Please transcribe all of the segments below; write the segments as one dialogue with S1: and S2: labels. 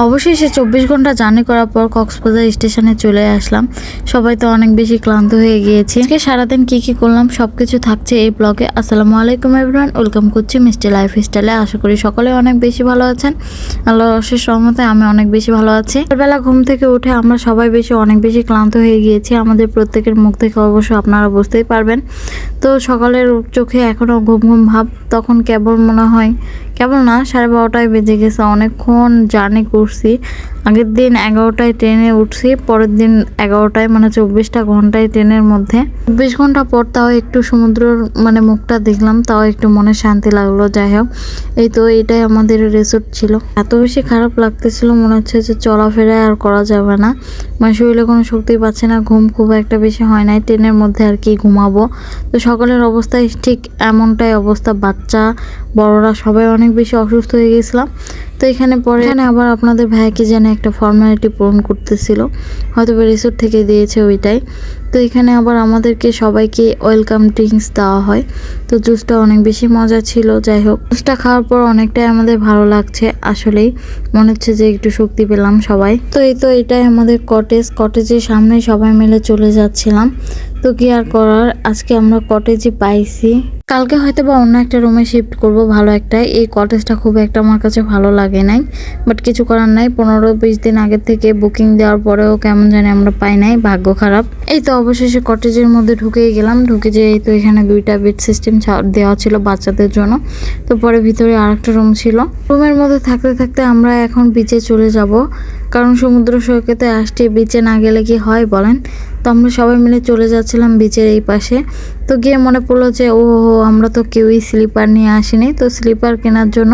S1: অবশেষে 24 ঘন্টা জার্নি করার পর কক্সবাজার স্টেশনে চলে আসলাম। সবাই তো অনেক বেশি ক্লান্ত হয়ে গিয়েছে। আজকে সারাদিন কি করলাম সবকিছু থাকছে এই ব্লগে। আসসালামু আলাইকুম এভরিওয়ান, ওয়েলকাম করছি মিষ্টি লাইফস্টাইলে। আশা করি সকলে অনেক বেশি ভালো আছেন। আল্লাহর অশেষ রহমতে আমি অনেক বেশি ভালো আছি। সকালবেলা ঘুম থেকে উঠে আমরা সবাই অনেক বেশি ক্লান্ত হয়ে গিয়েছি। আমাদের প্রত্যেকের মুখ থেকে অবশ্য আপনারা বুঝতেই পারবেন। তো সকালের চোখে এখনো ঘুম ঘুম ভাব। তখন কেবল মনে হয়, কেবল না, 12:30 বেজে গেছে। অনেকক্ষণ জার্নি করছি। আগের দিন 11টায় ট্রেনে উঠছি, পরের দিন 11টায়, মানে 24টা ঘন্টায় ট্রেনের মধ্যে। 24 ঘন্টা পর তাও একটু সমুদ্রের মুখটা দেখলাম, তাও একটু মনে শান্তি লাগলো। যাই হোক, এই তো এটাই আমাদের রিসোর্ট ছিল। এত বেশি খারাপ লাগতেছিল, মনে হচ্ছে যে চলাফেরা আর করা যাবে না। শরীরে কোনো শক্তি পাচ্ছে না, ঘুম খুব একটা বেশি হয় নাই ট্রেনের মধ্যে। আর কি ঘুমাবো। তো সকালের অবস্থায় ঠিক এমনটাই অবস্থা। বাচ্চা বড়রা সবাই অনেক বেশি অসুস্থ হয়ে গেছিলাম। তো এখানে আবার আপনাদের ভাইকে যেন একটা ফর্মালিটি পূরণ করতেছিল, হয়তো রিসোর্ট থেকে দিয়েছে ওইটাই। তো এখানে আবার আমাদেরকে সবাইকে ওয়েলকাম ড্রিঙ্কস দেওয়া হয়। তো জুসটা অনেক বেশি মজা ছিল। যাই হোক, জুসটা খাওয়ার পর অনেকটাই আমাদের ভালো লাগছে। আসলেই মনে হচ্ছে যে একটু শক্তি পেলাম সবাই। তো এটাই আমাদের কটেজের সামনে সবাই মিলে চলে যাচ্ছিলাম। তো কি আর করার, আজকে আমরা কটেজে পাইছি। কালকে হয়তো বা অন্য একটা রুমে শিফট করব, ভালো একটা। এই কটেজটা খুব একটা আমার কাছে ভালো লাগে নাই, বাট কিছু করার নাই। 15-20 দিন আগে থেকে বুকিং দেওয়ার পরেও কেমন জানি আমরা পাই নাই, ভাগ্য খারাপ। এই তো অবশেষে কটেজের মধ্যে ঢুকেই গেলাম। ঢুকে যে এই তো এখানে 2টা বেড সিস্টেম দেওয়া ছিল বাচ্চাদের জন্য। তো পরে ভিতরে আরেকটা রুম ছিল। রুমের মধ্যে থাকতে থাকতে আমরা এখন বিচে চলে যাব, কারণ সমুদ্র সৈকতে আসছে, বিচে না গেলে কি হয় বলেন। তো আমরা সবাই মিলে চলে যাচ্ছিলাম বিচের এই পাশে। তো গিয়ে মনে পড়লো যে আমরা তো কেউই স্লিপার নিয়ে আসিনি। তো স্লিপার কেনার জন্য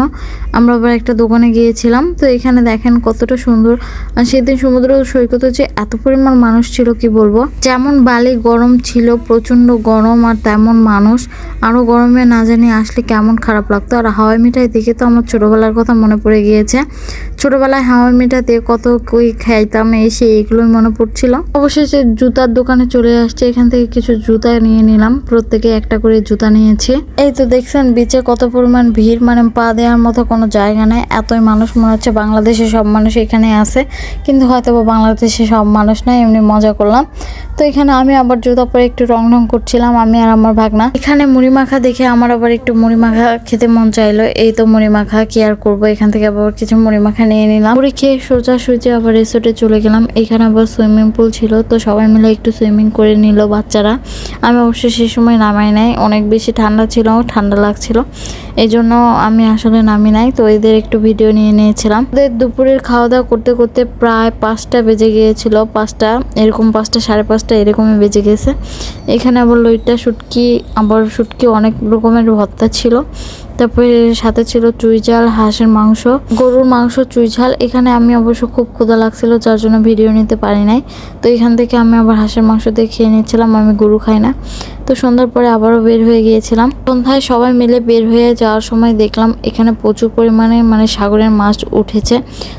S1: আমরা আবার একটা দোকানে গিয়েছিলাম। তো এখানে দেখেন কতটা সুন্দর। আর সেদিন সমুদ্র সৈকতে যে এত পরিমাণ মানুষ ছিল কি বলবো। যেমন বালি গরম ছিল, প্রচন্ড গরম, আর তেমন মানুষ। আরো গরমে না জানি আসলে কেমন খারাপ লাগতো। আর হাওয়াই মিঠাই দেখে তো আমার ছোটবেলার কথা মনে পড়ে গিয়েছে। ছোটবেলায় হাওয়াই মিঠাই দিয়ে কত কই খাইতাম, এসে এগুলোই মনে পড়ছিল। অবশেষে জুতার দোকানে চলে আসছে, এখান থেকে কিছু জুতা নিয়ে নিলাম। প্রত্যেকে একটা করে জুতা নিয়েছে। এই তো দেখছেন বিচে কত পরিমাণ ভিড়, পা দেওয়ার মতো কোনো জায়গা নেই। এতই মানুষ, মনে হচ্ছে বাংলাদেশে সব মানুষ এখানে আছে, কিন্তু হয়তো বা বাংলাদেশে সব মানুষ নাই, এমনি মজা করলাম। তো এখানে আমি আবার জুতা পরে একটু রং করছিলাম, আমি আর আমার ভাগনা। এখানে মুড়ি মাখা দেখে আমার আবার একটু মুড়ি মাখা খেতে মন চাইলো। এই তো মুড়ি মাখা, কি আর করবো, এখান থেকে আবার কিছু মুড়ি মাখা নিয়ে নিলাম। মুড়ি খেয়ে সোজা আবার রিসোর্টে চলে গেলাম। এখানে আবার সুইমিং পুল ছিল, তো সবাই মিলে একটু সুইমিং করে নিল বাচ্চারা। আমি অবশ্য সেই সময় নামাই নাই, অনেক বেশি ঠান্ডা লাগছিল, এই জন্য আমি আসলে নামি নাই। তো এদের একটু ভিডিও নিয়ে নিয়েছিলাম। ওদের দুপুরের খাওয়া দাওয়া করতে করতে প্রায় 5টা বেজে গিয়েছিল। 5টা এরকম, 5টা 5:30 এরকমই বেজে গেছে। এখানে আবার লইট্টা শুটকি অনেক রকমের ভর্তা ছিল। তারপরে সাথে ছিল চুই ঝাল, হাঁসের মাংস, গরুর মাংস, চুই ঝাল। এখানে আমি অবশ্য খুব ক্ষুধা লাগছিল, যার জন্য ভিডিও নিতে পারি নাই। তো এখান থেকে আমি আবার হাঁসের মাংস দিয়ে খেয়ে নিচ্ছিলাম, আমি গরু খাই না। তো সন্ধ্যার পরে আবারও বের হয়ে গিয়েছিলাম। সন্ধ্যায় সবাই মিলে বের হয়ে যাওয়ার সময় দেখলাম এখানে প্রচুর পরিমাণে সাগরের মাছ উঠেছে।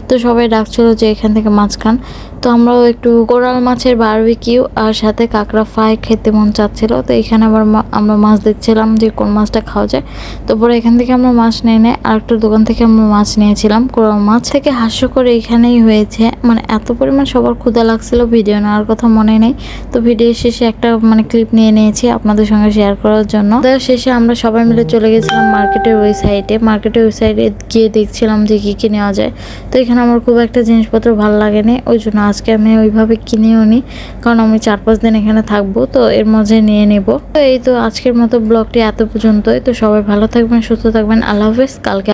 S1: তো সবাই ডাকছিল যে এখান থেকে মাছ খান। তো আমরাও একটু কোরাল মাছের বারবিকিউ আর সাথে কাঁকড়া ফ্রাই খেতে মন চাচ্ছিল। তো এখানে আবার আমরা মাছ দেখছিলাম যে কোন মাছটা খাওয়া যায়। তো পরে এখান থেকে আমরা মাছ নিয়ে নেই, আর একটা দোকান থেকে আমরা মাছ নিয়েছিলাম। কোরাল মাছ থেকে হাস্যকর এখানেই হয়েছে, এত পরিমাণ সবার ক্ষুধা লাগছিল, ভিডিও নেওয়ার কথা মনে নেই। তো ভিডিও শেষে একটা ক্লিপ নিয়ে নিয়েছি আপনাদের সঙ্গে শেয়ার করার জন্য। তো শেষে আমরা সবাই মিলে চলে গেছিলাম মার্কেটের ওই সাইডে গিয়ে দেখছিলাম যে কি নেওয়া যায়। তো এখানে আমার খুব একটা জিনিসপত্র ভালো লাগেনি, ওই জন্য আজকে আমি ওইভাবে কিনেও নি, কারণ আমি 4-5 দিন এখানে থাকবো, তো এর মধ্যে নিয়ে নেব। তো এই তো আজকের মতো ব্লগটি এত পর্যন্তই। তো সবাই ভালো থাকবেন, সুস্থ থাকবেন, আল্লাহ হাফেজ। কালকে